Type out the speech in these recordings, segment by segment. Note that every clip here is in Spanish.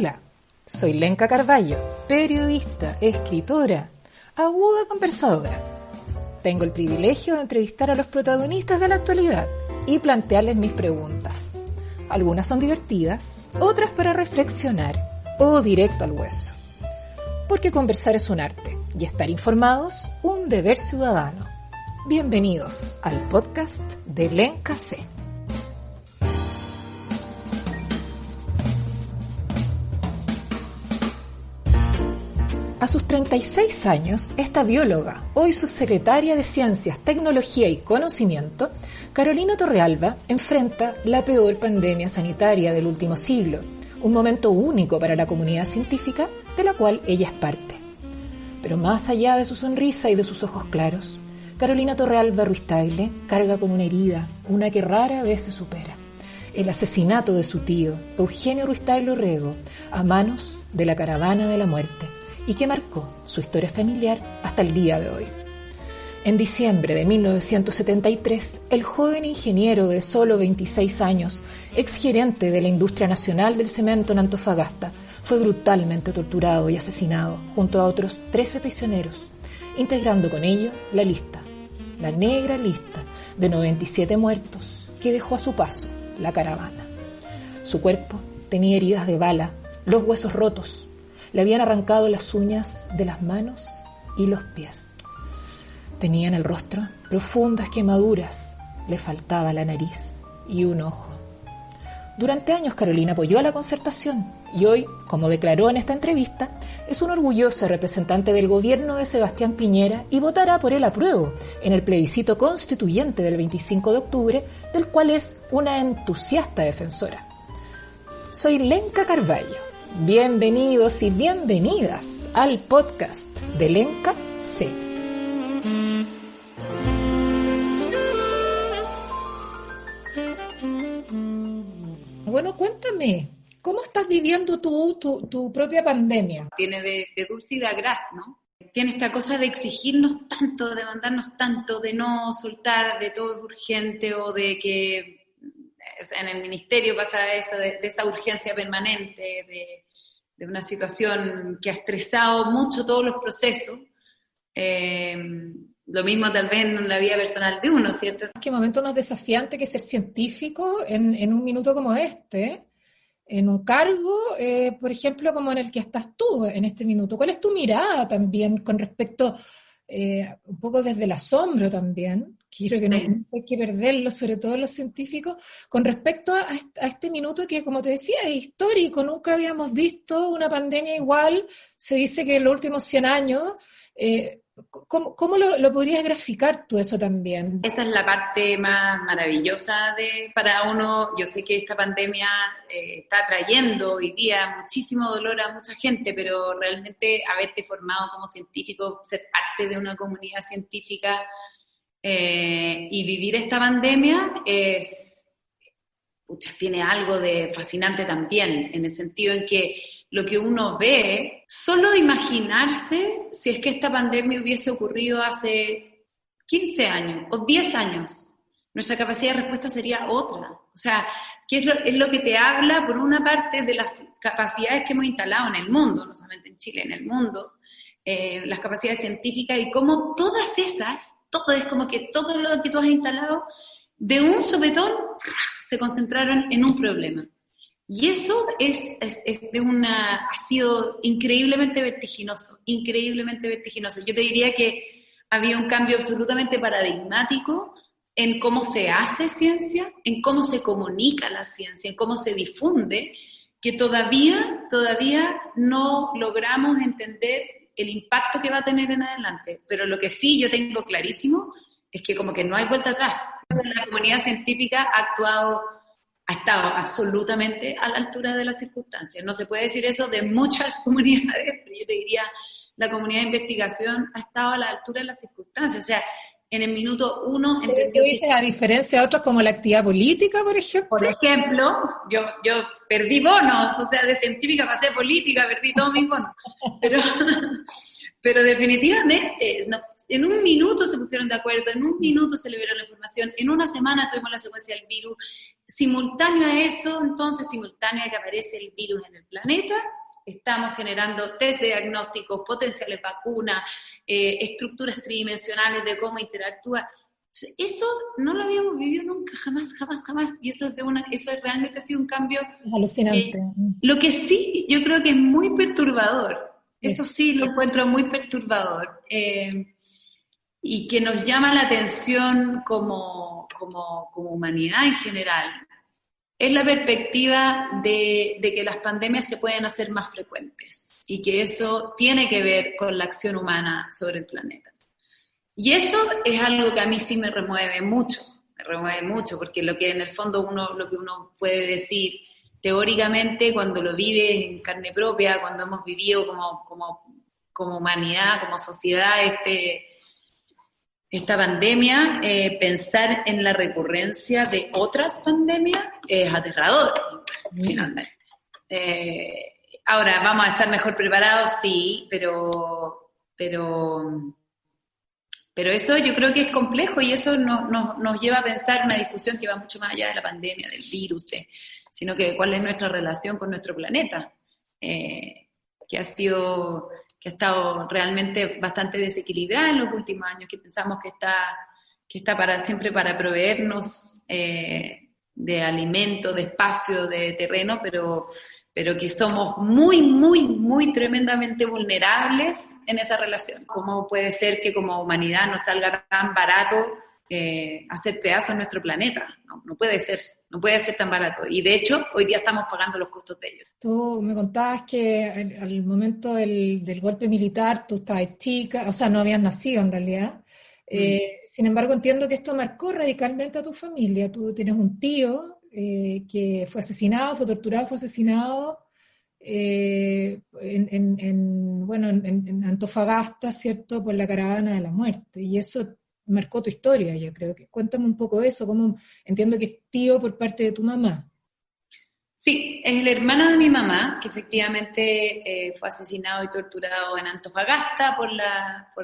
Hola, soy Lenka Carballo, periodista, escritora, aguda conversadora. Tengo el privilegio de entrevistar a los protagonistas de la actualidad y plantearles mis preguntas. Algunas son divertidas, otras para reflexionar o directo al hueso. Porque conversar es un arte y estar informados un deber ciudadano. Bienvenidos al podcast de Lenka C. A sus 36 años, esta bióloga, hoy subsecretaria de Ciencias, Tecnología y Conocimiento, Carolina Torrealba, enfrenta la peor pandemia sanitaria del último siglo, un momento único para la comunidad científica de la cual ella es parte. Pero más allá de su sonrisa y de sus ojos claros, Carolina Torrealba Ruiz-Tagle carga con una herida, una que rara vez se supera: el asesinato de su tío, Eugenio Ruiz-Tagle Orrego, a manos de la Caravana de la Muerte, y que marcó su historia familiar hasta el día de hoy. En diciembre de 1973, el joven ingeniero de solo 26 años, exgerente de la industria nacional del cemento en Antofagasta, fue brutalmente torturado y asesinado junto a otros 13 prisioneros, integrando con ello la lista, la negra lista de 97 muertos que dejó a su paso la caravana. Su cuerpo tenía heridas de bala, los huesos rotos. Le habían arrancado las uñas de las manos y los pies. Tenía en el rostro profundas quemaduras. Le faltaba la nariz y un ojo. Durante años Carolina apoyó a la Concertación y hoy, como declaró en esta entrevista, es una orgullosa representante del gobierno de Sebastián Piñera y votará por el apruebo en el plebiscito constituyente del 25 de octubre, del cual es una entusiasta defensora. Soy Lenka Carballo. Bienvenidos y bienvenidas al podcast de Lenka C. Bueno, cuéntame, ¿cómo estás viviendo tu propia pandemia? Tiene de dulce y de agraz, ¿no? Tiene esta cosa de exigirnos tanto, de mandarnos tanto, de no soltar, de todo es urgente o de que... O sea, en el ministerio pasa eso, de esa urgencia permanente, de una situación que ha estresado mucho todos los procesos. Lo mismo tal vez en la vida personal de uno, ¿cierto? Qué momento más desafiante que ser científico en un minuto como este, en un cargo, por ejemplo, como en el que estás tú en este minuto. ¿Cuál es tu mirada también con respecto, un poco desde el asombro también? Quiero que no hay que perderlo, sobre todo los científicos, con respecto a este minuto que, como te decía, es histórico. Nunca habíamos visto una pandemia igual. Se dice que en los últimos 100 años. ¿Cómo lo podrías graficar tú eso también? Esa es la parte más maravillosa para uno. Yo sé que esta pandemia está trayendo hoy día muchísimo dolor a mucha gente, pero realmente haberte formado como científico, ser parte de una comunidad científica, y vivir esta pandemia tiene algo de fascinante también, en el sentido en que lo que uno ve, solo imaginarse si es que esta pandemia hubiese ocurrido hace 15 años o 10 años, nuestra capacidad de respuesta sería otra. O sea, que es lo que te habla, por una parte, de las capacidades que hemos instalado en el mundo, no solamente en Chile, en el mundo, las capacidades científicas y cómo todas esas, todo es como que todo lo que tú has instalado, de un sopetón, se concentraron en un problema. Y eso ha sido increíblemente vertiginoso, increíblemente vertiginoso. Yo te diría que había un cambio absolutamente paradigmático en cómo se hace ciencia, en cómo se comunica la ciencia, en cómo se difunde, que todavía no logramos entender el impacto que va a tener en adelante. Pero lo que sí yo tengo clarísimo es que como que no hay vuelta atrás. La comunidad científica ha estado absolutamente a la altura de las circunstancias. No se puede decir eso de muchas comunidades, pero yo te diría, la comunidad de investigación ha estado a la altura de las circunstancias. O sea, en el minuto uno entendió. ¿Tú dices a diferencia de otros como la actividad política, por ejemplo? Por ejemplo, yo perdí bonos, o sea, de científica pasé a política, perdí todos mis bonos. Pero definitivamente, no, en un minuto se pusieron de acuerdo, en un minuto se liberó la información, en una semana tuvimos la secuencia del virus. Simultáneo a eso, entonces, simultáneo a que aparece el virus en el planeta, estamos generando test de diagnósticos, potenciales vacunas, estructuras tridimensionales de cómo interactúa. Eso no lo habíamos vivido nunca, jamás. Y eso realmente ha sido un cambio. Es alucinante. Lo que sí, yo creo que es muy perturbador. Eso sí lo encuentro muy perturbador. Y que nos llama la atención como humanidad en general. Es la perspectiva de que las pandemias se pueden hacer más frecuentes. Y que eso tiene que ver con la acción humana sobre el planeta. Y eso es algo que a mí sí me remueve mucho, porque lo que en el fondo lo que uno puede decir teóricamente cuando lo vive en carne propia, cuando hemos vivido como humanidad, como sociedad esta pandemia, pensar en la recurrencia de otras pandemias es aterrador, finalmente. Ahora, ¿vamos a estar mejor preparados? Sí, pero eso yo creo que es complejo y eso nos lleva a pensar una discusión que va mucho más allá de la pandemia, del virus, sino que cuál es nuestra relación con nuestro planeta, que ha estado realmente bastante desequilibrada en los últimos años, que pensamos que está siempre para proveernos de alimento, de espacio, de terreno, pero que somos muy, muy, muy tremendamente vulnerables en esa relación. ¿Cómo puede ser que como humanidad nos salga tan barato hacer pedazos nuestro planeta? No puede ser tan barato. Y de hecho, hoy día estamos pagando los costos de ello. Tú me contabas que al momento del golpe militar tú estabas chica, o sea, no habías nacido en realidad. Sin embargo, entiendo que esto marcó radicalmente a tu familia. Tú tienes un tío que fue asesinado, fue torturado, fue asesinado en Antofagasta, ¿cierto?, por la Caravana de la Muerte, y eso marcó tu historia, yo creo. Cuéntame un poco de eso, cómo por que es tío por parte de tu mamá. Sí, es el hermano de mi mamá, que efectivamente fue asesinado y torturado en Antofagasta por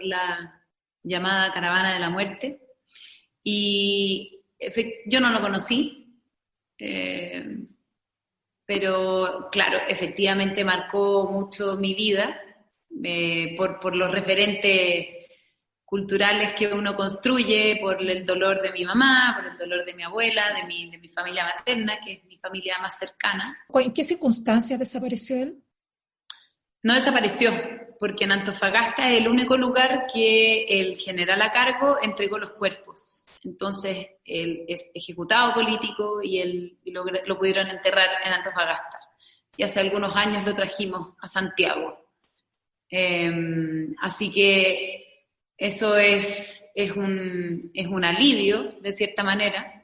la llamada Caravana de la Muerte, y yo no lo conocí, pero claro, efectivamente marcó mucho mi vida por los referentes culturales que uno construye, por el dolor de mi mamá, por el dolor de mi abuela, de mi familia materna, que es mi familia más cercana. ¿En qué circunstancias desapareció él? No desapareció, porque en Antofagasta es el único lugar que el general a cargo entregó los cuerpos. Entonces, él es ejecutado político y lo pudieron enterrar en Antofagasta. Y hace algunos años lo trajimos a Santiago. Así que eso es un alivio, de cierta manera,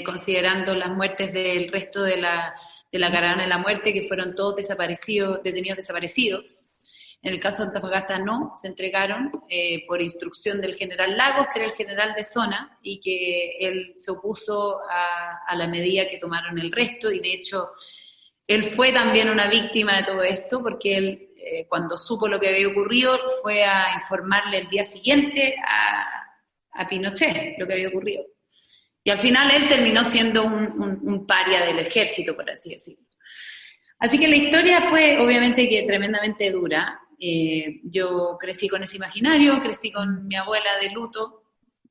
considerando las muertes del resto de la Caravana de la Muerte, que fueron todos detenidos desaparecidos. En el caso de Antofagasta no, se entregaron por instrucción del general Lagos, que era el general de zona, y que él se opuso a la medida que tomaron el resto, y de hecho él fue también una víctima de todo esto, porque él cuando supo lo que había ocurrido fue a informarle el día siguiente a Pinochet lo que había ocurrido. Y al final él terminó siendo un paria del ejército, por así decirlo. Así que la historia fue obviamente que tremendamente dura. Yo crecí con ese imaginario, crecí con mi abuela de luto,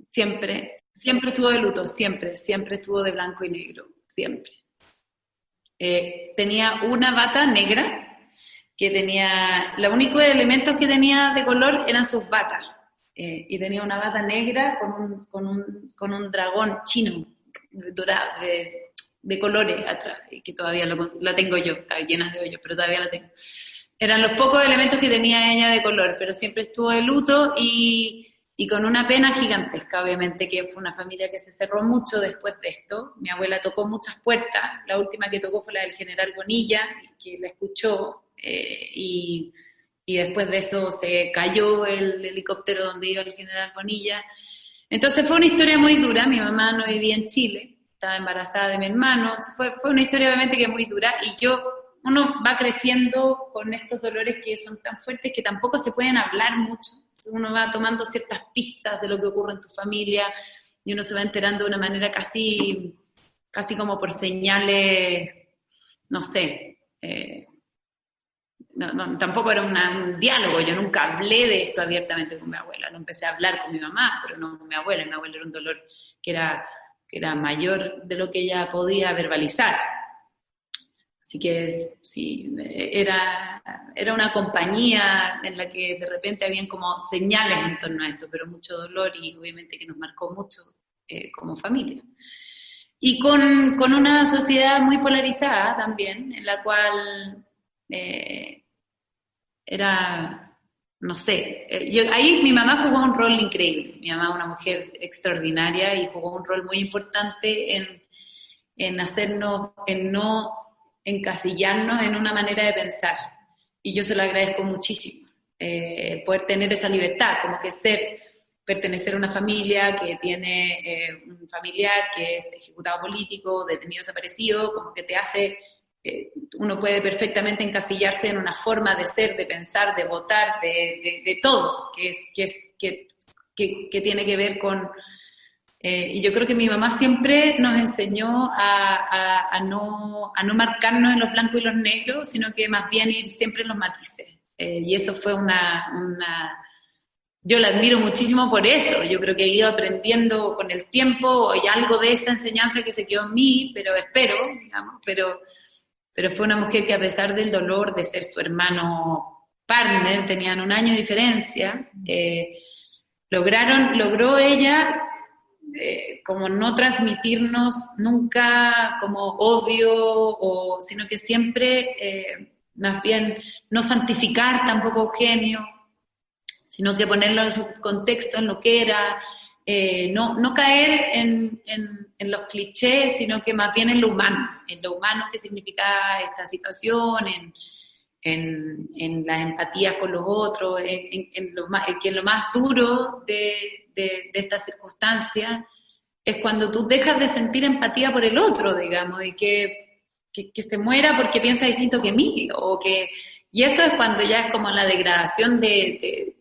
siempre estuvo de luto, siempre estuvo de blanco y negro, siempre. Tenía una bata negra, los únicos elementos que tenía de color eran sus batas, y tenía una bata negra con un dragón chino dorado, de colores atrás, que todavía la tengo yo, está llena de hoyos, pero todavía la tengo. Eran los pocos elementos que tenía ella de color, pero siempre estuvo de luto y con una pena gigantesca, obviamente, que fue una familia que se cerró mucho después de esto. Mi abuela tocó muchas puertas, la última que tocó fue la del general Bonilla, que la escuchó, y después de eso se cayó el helicóptero donde iba el general Bonilla. Entonces fue una historia muy dura. Mi mamá no vivía en Chile, estaba embarazada de mi hermano, fue una historia obviamente que muy dura, y yo uno va creciendo con estos dolores que son tan fuertes que tampoco se pueden hablar mucho. Uno va tomando ciertas pistas de lo que ocurre en tu familia y uno se va enterando de una manera casi como por señales, no sé. Tampoco era un diálogo, yo nunca hablé de esto abiertamente con mi abuela. Lo empecé a hablar con mi mamá, pero no con mi abuela. Mi abuela era un dolor que era mayor de lo que ella podía verbalizar. Así que sí, era una compañía en la que de repente habían como señales en torno a esto, pero mucho dolor y obviamente que nos marcó mucho como familia. Y con una sociedad muy polarizada también, en la cual era, no sé, ahí mi mamá jugó un rol increíble. Mi mamá es una mujer extraordinaria y jugó un rol muy importante en hacernos, en no encasillarnos en una manera de pensar. Y yo se lo agradezco muchísimo, poder tener esa libertad, como que pertenecer a una familia que tiene un familiar que es ejecutado político, detenido, desaparecido, como que te hace, uno puede perfectamente encasillarse en una forma de ser, de pensar, de votar, de todo, que tiene que ver con... y yo creo que mi mamá siempre nos enseñó a no marcarnos en los blancos y los negros, sino que más bien ir siempre en los matices. Y eso fue yo la admiro muchísimo por eso. Yo creo que he ido aprendiendo con el tiempo y algo de esa enseñanza que se quedó en mí, pero espero, digamos, pero fue una mujer que a pesar del dolor de ser su hermano partner, tenían 1 año de diferencia, logró ella como no transmitirnos nunca como odio, sino que siempre, más bien, no santificar tampoco a Eugenio, sino que ponerlo en su contexto, en lo que era, no caer en los clichés, sino que más bien en lo humano que significaba esta situación, en las empatías con los otros, en lo más duro de esta circunstancia es cuando tú dejas de sentir empatía por el otro, digamos, y que se muera porque piensa distinto que mí, y eso es cuando ya es como la degradación de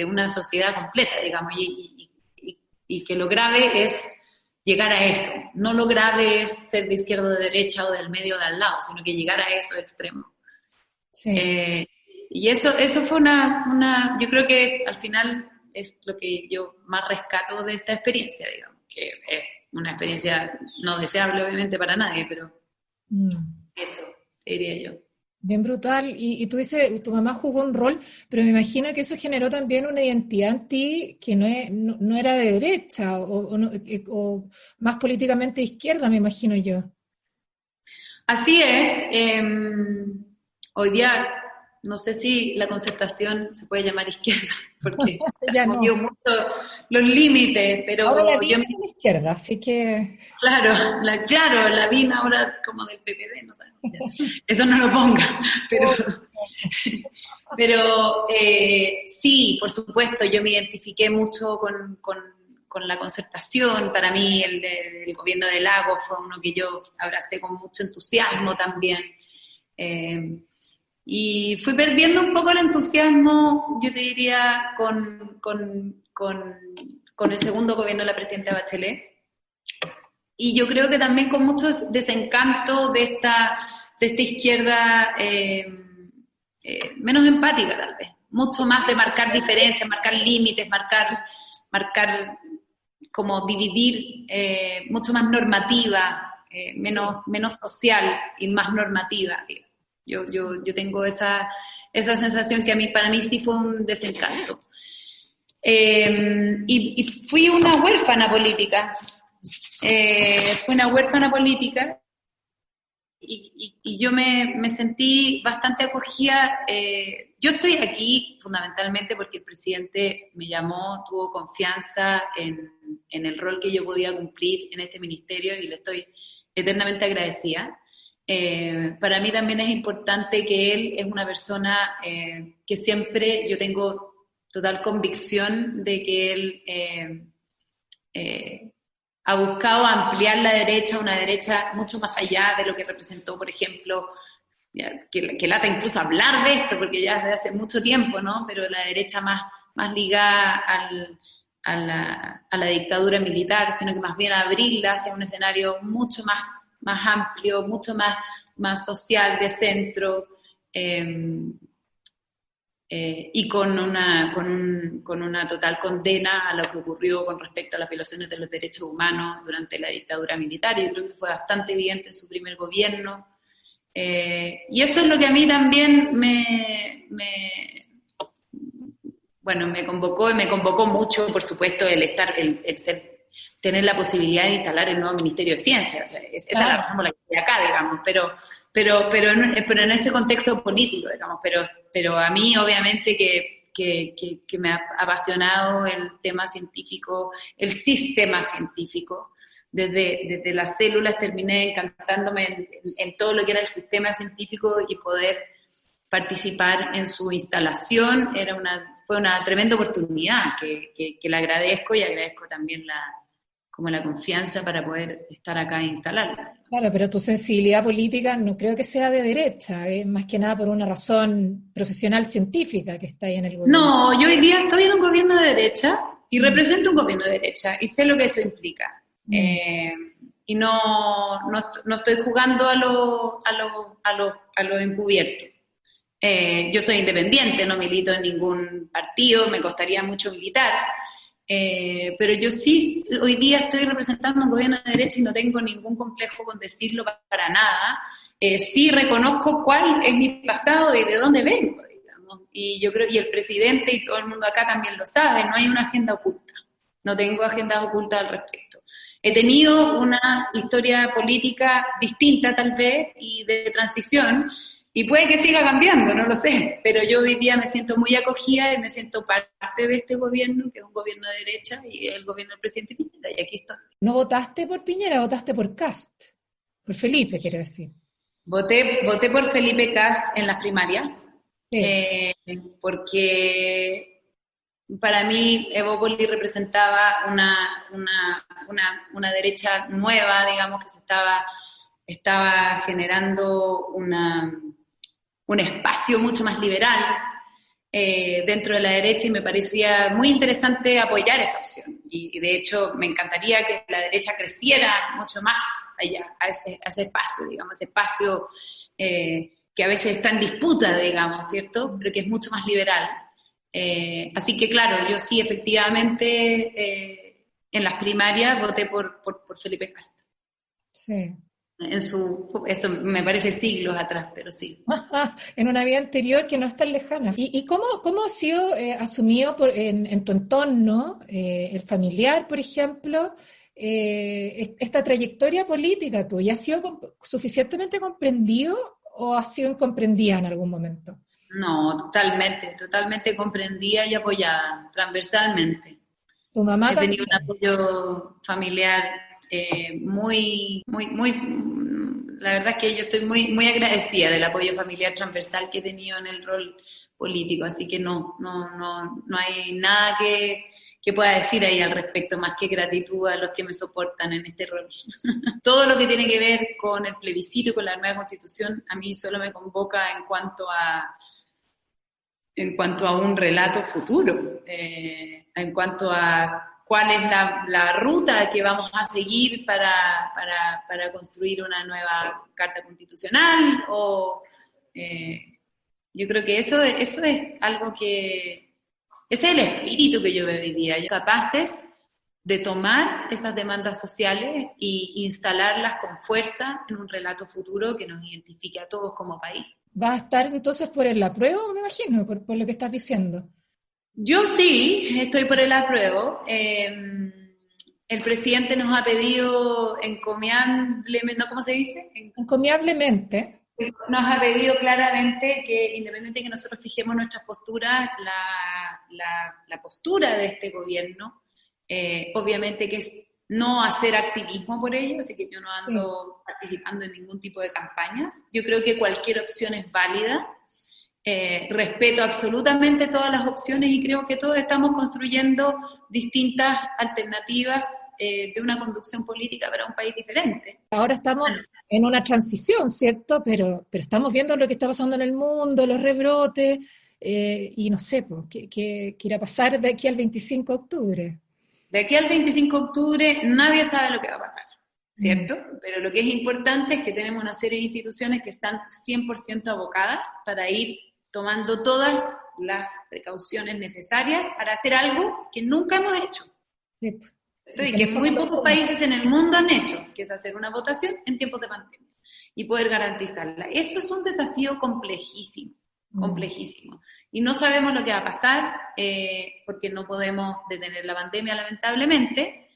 una sociedad completa, digamos, y que lo grave es llegar a eso, no lo grave es ser de izquierda o de derecha o del medio o de al lado, sino que llegar a eso extremo. Sí. Y eso fue yo creo que al final es lo que yo más rescato de esta experiencia, digamos, que es una experiencia no deseable obviamente para nadie, pero eso diría yo. Bien brutal. Y tú dices, tu mamá jugó un rol, pero me imagino que eso generó también una identidad en ti que no era de derecha o más políticamente de izquierda, me imagino yo. Así es. Hoy día no sé si la Concertación se puede llamar izquierda, porque ya movió mucho los límites, pero ahora la BIN es de la izquierda, así que... Claro, la BIN ahora como del PPD, no sabemos. Eso no lo ponga, pero sí, por supuesto, yo me identifiqué mucho con la Concertación. Para mí el gobierno de Lagos fue uno que yo abracé con mucho entusiasmo también. Y fui perdiendo un poco el entusiasmo, yo te diría, con el segundo gobierno de la presidenta Bachelet. Y yo creo que también con mucho desencanto de esta izquierda menos empática, tal vez. Mucho más de marcar diferencias, marcar límites, marcar como dividir, mucho más normativa, menos social y más normativa, digamos. Yo tengo esa sensación que para mí sí fue un desencanto. Y fui una huérfana política. Y yo me sentí bastante acogida. Yo estoy aquí fundamentalmente porque el presidente me llamó, tuvo confianza en el rol que yo podía cumplir en este ministerio y le estoy eternamente agradecida. Para mí también es importante que él es una persona que siempre yo tengo total convicción de que él ha buscado ampliar la derecha, una derecha mucho más allá de lo que representó, por ejemplo, que lata incluso hablar de esto, porque ya desde hace mucho tiempo, ¿no? Pero la derecha más ligada a la dictadura militar, sino que más bien abrirla hacia un escenario mucho más amplio, mucho más social, de centro, y con una total condena a lo que ocurrió con respecto a las violaciones de los derechos humanos durante la dictadura militar. Yo creo que fue bastante evidente en su primer gobierno. Y eso es lo que a mí también me convocó, y me convocó mucho, por supuesto, el tener la posibilidad de instalar el nuevo Ministerio de Ciencia. O sea, esa es la razón por la que estoy acá, digamos, pero en ese contexto político, digamos, pero a mí, obviamente, que me ha apasionado el tema científico, el sistema científico. Desde las células terminé encantándome en todo lo que era el sistema científico, y poder participar en su instalación fue una tremenda oportunidad que le agradezco, y agradezco también la confianza para poder estar acá e instalarla. Claro, pero tu sensibilidad política no creo que sea de derecha, más que nada por una razón profesional científica que está ahí en el gobierno. No, yo hoy día estoy en un gobierno de derecha y represento un gobierno de derecha y sé lo que eso implica. Y no estoy jugando a lo encubierto. Yo soy independiente, no milito en ningún partido, me costaría mucho militar, pero yo sí hoy día estoy representando un gobierno de derecha y no tengo ningún complejo con decirlo para nada. Sí reconozco cuál es mi pasado y de dónde vengo, digamos. Y yo creo, y el presidente y todo el mundo acá también lo sabe, no hay una agenda oculta. No tengo agendas ocultas al respecto. He tenido una historia política distinta tal vez y de transición, y puede que siga cambiando, no lo sé, pero yo hoy día me siento muy acogida y me siento parte de este gobierno, que es un gobierno de derecha, y el gobierno del presidente Piñera, y aquí estoy. ¿No votaste por Piñera, votaste por Kast? Por Felipe, quiero decir. Voté por Felipe Kast en las primarias, sí. Porque para mí Evópoli representaba una derecha nueva, digamos, que se estaba generando un espacio mucho más liberal dentro de la derecha, y me parecía muy interesante apoyar esa opción. Y de hecho me encantaría que la derecha creciera mucho más allá, a ese espacio, digamos, ese espacio que a veces está en disputa, digamos, ¿cierto? Pero que es mucho más liberal. Así que claro, yo sí, efectivamente, en las primarias voté por Felipe Kast. Sí. Eso me parece siglos atrás, pero sí. En una vida anterior que no es tan lejana. ¿Y cómo ha sido asumido en tu entorno, el familiar, por ejemplo, esta trayectoria política tuya? ¿Ha sido suficientemente comprendido o ha sido incomprendida en algún momento? No, totalmente comprendida y apoyada, transversalmente. ¿Tu mamá He tenido un apoyo familiar muy, la verdad es que yo estoy muy agradecida del apoyo familiar transversal que he tenido en el rol político, así que no hay nada que pueda decir ahí al respecto, más que gratitud a los que me soportan en este rol. Todo lo que tiene que ver con el plebiscito y con la nueva constitución, a mí solo me convoca en cuanto a un relato futuro, en cuanto a cuál es la ruta que vamos a seguir para construir una nueva Carta Constitucional, yo creo que eso es algo que, ese es el espíritu que yo veo hoy día, capaces de tomar esas demandas sociales e instalarlas con fuerza en un relato futuro que nos identifique a todos como país. ¿Vas a estar entonces por el apruebo, me imagino, por lo que estás diciendo? Yo sí, estoy por el apruebo. El presidente nos ha pedido encomiablemente, ¿no? ¿Cómo se dice? Encomiablemente. Nos ha pedido claramente que, independientemente de que nosotros fijemos nuestras posturas, la postura de este gobierno, obviamente que es no hacer activismo por ello, así que yo no ando participando en ningún tipo de campañas. Yo creo que cualquier opción es válida. Respeto absolutamente todas las opciones y creo que todos estamos construyendo distintas alternativas de una conducción política para un país diferente. Ahora estamos en una transición, ¿cierto? Pero estamos viendo lo que está pasando en el mundo, los rebrotes, y no sé, pues, ¿qué irá a pasar de aquí al 25 de octubre? De aquí al 25 de octubre nadie sabe lo que va a pasar, ¿cierto? Pero lo que es importante es que tenemos una serie de instituciones que están 100% abocadas para ir tomando todas las precauciones necesarias para hacer algo que nunca hemos hecho. Sí. Y que muy pocos países en el mundo han hecho, que es hacer una votación en tiempos de pandemia y poder garantizarla. Eso es un desafío complejísimo, complejísimo. Y no sabemos lo que va a pasar porque no podemos detener la pandemia, lamentablemente,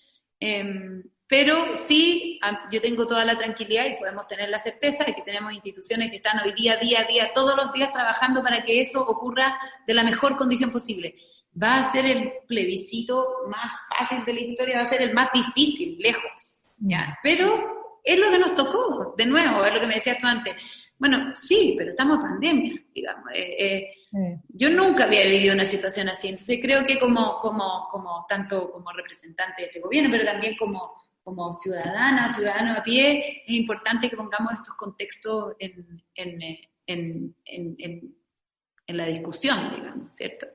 pero sí, yo tengo toda la tranquilidad y podemos tener la certeza de que tenemos instituciones que están hoy día, todos los días trabajando para que eso ocurra de la mejor condición posible. Va a ser el plebiscito más fácil de la historia, va a ser el más difícil, lejos, ¿ya? Pero es lo que nos tocó, de nuevo, es lo que me decías tú antes. Bueno, sí, pero estamos en pandemia, digamos. Yo nunca había vivido una situación así, entonces creo que tanto como representante de este gobierno, pero también como ciudadano a pie, es importante que pongamos estos contextos en la discusión, digamos, ¿cierto?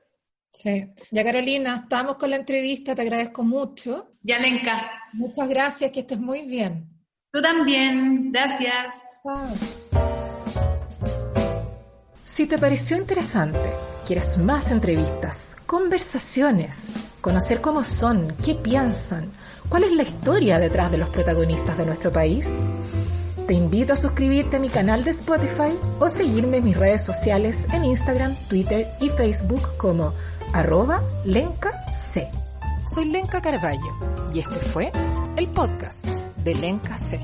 Sí. Ya, Carolina, estamos con la entrevista, te agradezco mucho. Ya, Lenka. Muchas gracias, que estés muy bien. Tú también, gracias. Chao. Si te pareció interesante, quieres más entrevistas, conversaciones, conocer cómo son, qué piensan, cuál es la historia detrás de los protagonistas de nuestro país, te invito a suscribirte a mi canal de Spotify o seguirme en mis redes sociales en Instagram, Twitter y Facebook como @lencac. Soy Lenca Carballo y este fue el podcast de Lenca C.